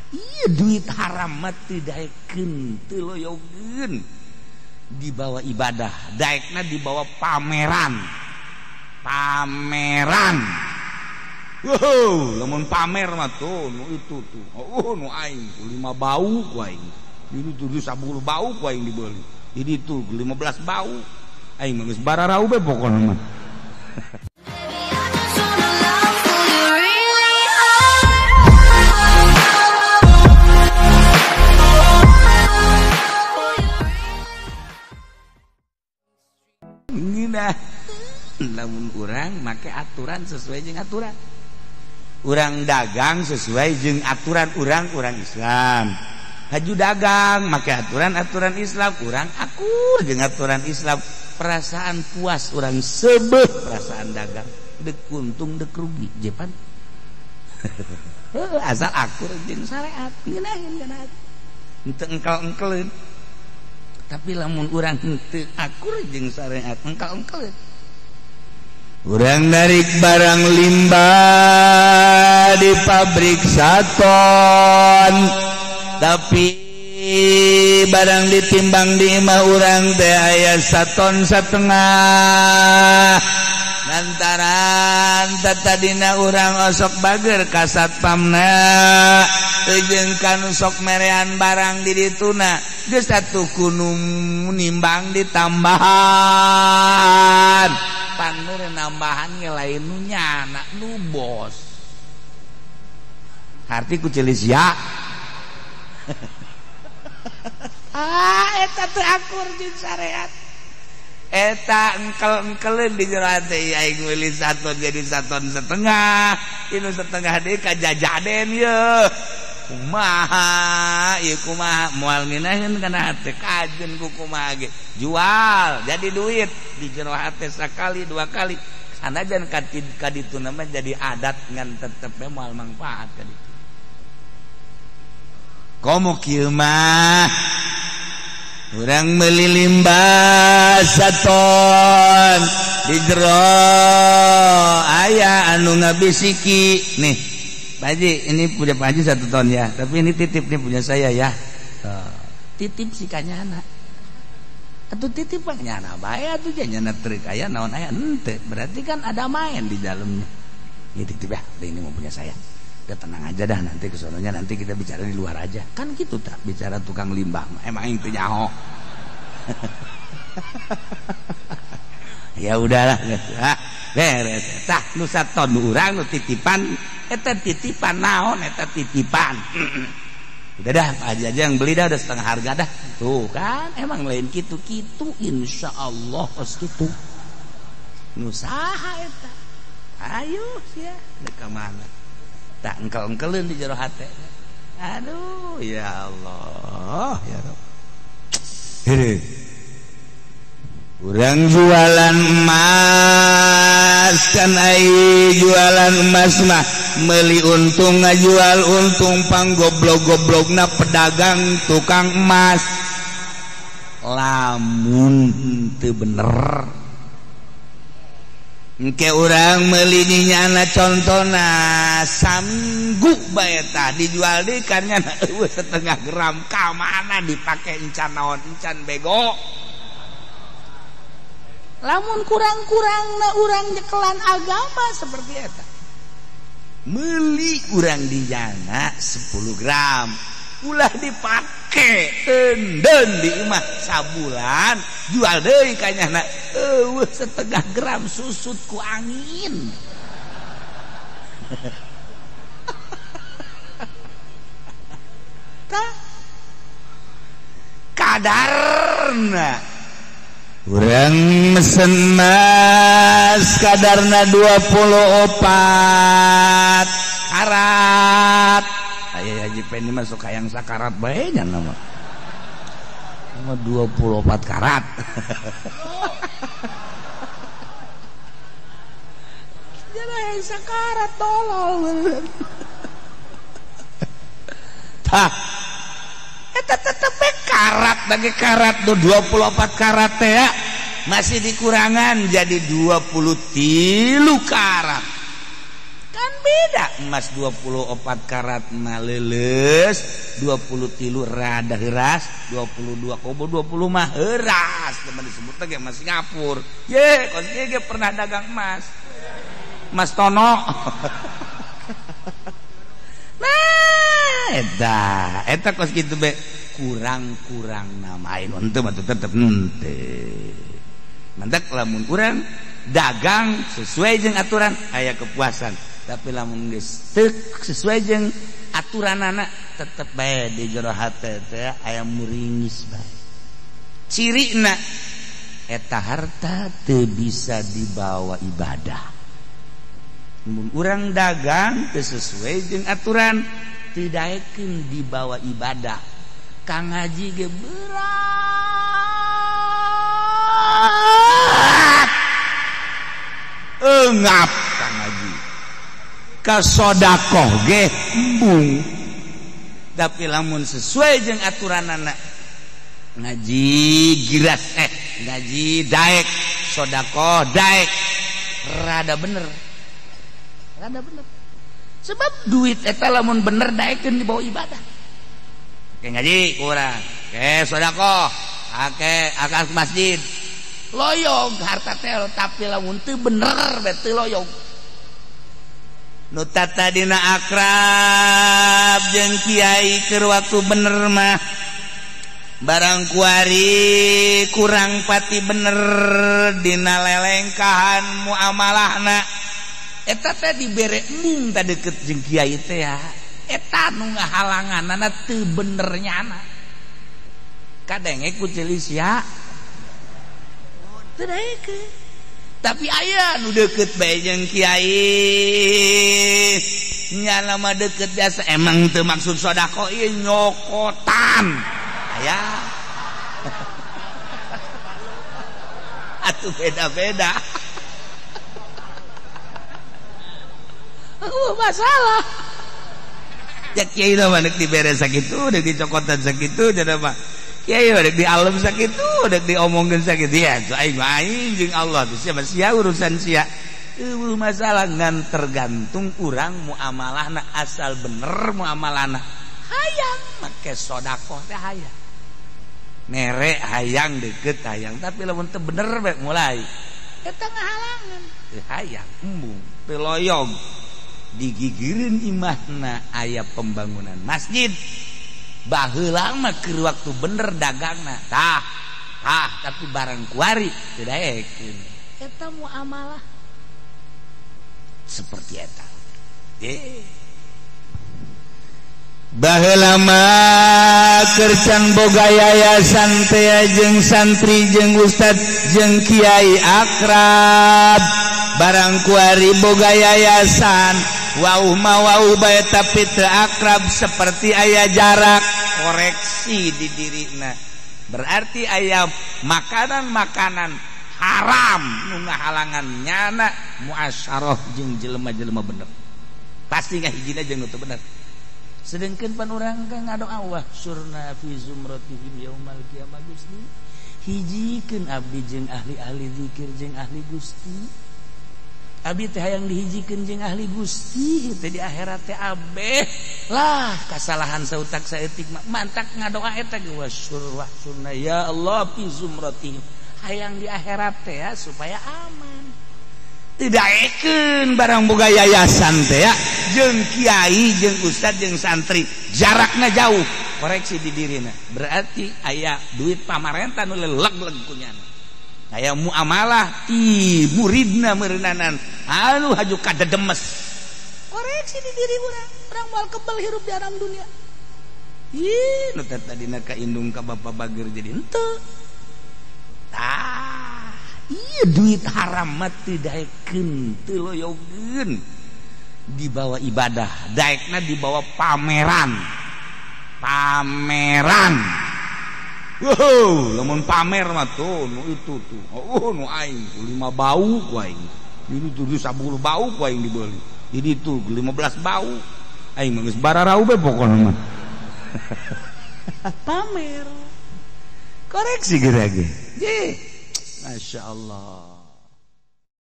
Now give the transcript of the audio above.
Iya duit haram mah teu daekeun, teu loyogeun. Dibawa ibadah, daekna dibawa pameran. Pameran. Wow, lamun pamer mah tuh nu itu tuh. Oh, nu aing 5 bau ku aing. Ini tuh 10 bau ku aing dibeli. Jadi tuh 15 bau. Aing mah geus bararau be pokona mah. Nah, lamun urang make aturan sesuai jeung aturan. Urang dagang sesuai jeung aturan urang Islam. Haju dagang make aturan Islam, urang akur jeung aturan Islam. Perasaan puas urang sebeuh perasaan dagang. Dek untung dek rugi jepan. Asal akur jeung syariat, ngeunaheun kana. Henteu engkel-engkeleun. Tapi lamun urang henteu akur jeung syariat engkel-engkeleun. Urang narik barang limbah di pabrik saton, tapi barang ditimbang di imah urang teh aya 1,5 ton. Lantaran tadina urang osok bager ka satpamna, jeung kanu sok merean barang di dituna, geus atuh kudu nimbang ditambahan. Panur nambahan lain nu nyana nu bos. Harti ku ceulis ya. Eta teu akur jeung syariat. Eta engkel-engkeleun di jero hate aing meuli 1 ton jadi 1,5 ton. Inu setengah deui kajajaden ye. Kumaha ieu kumaha moal minaheun kana hate kajeun ku kumaha ge. Jual jadi duit di jero hate sakali 2 kali. Sanajan ka ditu mah jadi adat ngan tetep moal manfaat ka ditu. Komo kieu mah urang meuli limbah 1 ton di jero aya anu ngabisiki nih. Pak Haji, ini punya Pak Haji 1 ton ya, tapi ini titip nih punya saya ya. Titip si kanyana. Atuh titip Pak nyana bae atuh nyana teu aya naon aya henteu. Berarti kan ada main di dalamnya. Ini titip ya, ini mau punya saya. Udah tenang aja dah, nanti kesononya nanti kita bicara di luar aja. Kan gitu tak bicara tukang limbah. Emang itu nyaho. Ya udahlah. Beres. Tah nu 1 ton urang nu titipan, eta titipan naon eta titipan. Udah dah Pak Haji aja yang beli dah, udah setengah harga dah. Tuh kan emang lain kitu-kitu insyaallah geus kitu. Nu saha eta? Ayo sia dek ka mana? Tak engkel-engkeleun di jero hate. Aduh ya Allah ya Rabb. Heureun. Urang jualan emas kan ai jualan emas mah meuli untung ngajual untung panggoblok-goblokna pedagang tukang emas. Lamun teu bener engke urang meuli nyana contona saminggu bae tah dijual deui kan nyana eueuh 1/2 gram ka mana dipake encan naon encan bego. Lamun kurang-kurangna urang nyekelan agama seperti eta. Meuli urang di jana 10 gram. Ulah dipake eundeun di imah sabulan, jual deui ka nyana eueuh 1/2 gram susut ku angin. Tah kadarna urang mesen emas kadarna 24 karat. Aya Haji Pendi masuk hayang sakarat bae nya nama. 24 karat. Jangan hayang sakarat tolong. Tah eta tetep karat bagi karat 24 karat teh ya. Masih dikurangan jadi 23 karat. Kan beda emas 24 karat mah leuleus 23 rada heuras 22 kobo 20 mah heuras teman disebut ge emas Singapura ye kos ge pernah dagang emas tono nah eta kos kitu be kurang-kurang namain henteu mah tetep henteu mantak lamun urang dagang sesuai jeung aturan aya kepuasan tapi lamun geus teu sesuai jeung aturanana tetep bae di jero hate teh aya muringis bae cirina eta harta teu bisa dibawa ibadah mun urang dagang teu sesuai jeung aturan teu daekeun dibawa ibadah ka ngaji ge berat engap ka ngaji ka sedekah ge embung tapi lamun sesuai jeung aturanana ngaji giras ngaji daek sedekah daek rada bener sebab duit eta lamun bener daekeun dibawa ibadah ke ngaji kurang ke sedekah ake akan masjid loyong harta teh tapi lamun teu bener teu loyong nu tata dina akrab jeung kiai keur waktu bener mah barang kuari kurang pati bener dina lelengkahan muamalahna eta teh dibere embung teh deukeut jeung kiai teh ya eta nu ngahalanganna teu benernyana kadenge ku ceuli sia tapi aya nu deukeut bae jeung kiai nya nama deukeut biasa emang teu maksud sedekah ieu nyokotan aya atuh beda-beda masalah ya kiai mah deuk dibere sakitu deuk dicokotan sakitu jadi mah kiai rek di alam sakitu rek diomongkeun sakitu ya aing jeung Allah teh sia urusan sia eueuh masalah ngan tergantung urang muamalahna asal bener muamalahna hayang make sedekah teh hayang mere hayang deukeut hayang tapi lamun teu bener bae mulai eta ngahalangan teu hayang embung teu loyong digigireun imahna aya pembangunan masjid baheula mah keur waktu bener dagangna tah tapi barang kuari teu daekeun eta muamalah seperti eta baheula mah keur can boga yayasan teh jeung santri jeung ustad jeung kiai akrab barang kuari boga yayasan wauh mah wauh bae tapi teu akrab seperti aya jarak koreksi di dirina berarti aya makanan-makanan haram nu ngahalangan nyana muasyarah jeung jelema-jelema bener pasti ngahijina jeung nu teu bener sedengkeun pan urang ka ngadoa wa surna fi zumratihim yaumal qiyamah Gusti hijikeun abdi jeung ahli-ahli zikir jeung ahli Gusti abdi teh hayang dihijikeun jeung ahli Gusti teh di akhirat teh abeh lah kasalahan sautak saeutik mantak ngadoa eta ge wasurna ya Allah fi zumratihim hayang di akhirat teh ya supaya aman teu daekeun barang boga yayasan teh ya jeung kiai jeung ustad jeung santri jarakna jauh koreksi di dirina berarti aya duit pamarentah nu leleg-leg kunyana aya muamalah ti muridna meureunanan anu haju kadedemes koreksi di diri urang moal kebal hirup di alam dunia ih nu tadina kaindung ka bapa bager jadi henteu ieu duit haram mah teu daekeun teu loyogeun dibawa ibadah daekna dibawa pameran lamun pamer mah tuh nu itu tuh nu aing 5 bau ku aing ini tuh 10 bau ku aing dibeuli jadi tuh 15 bau aing mah geus bararau bae pokona mah pamer koreksi geura ge masya Allah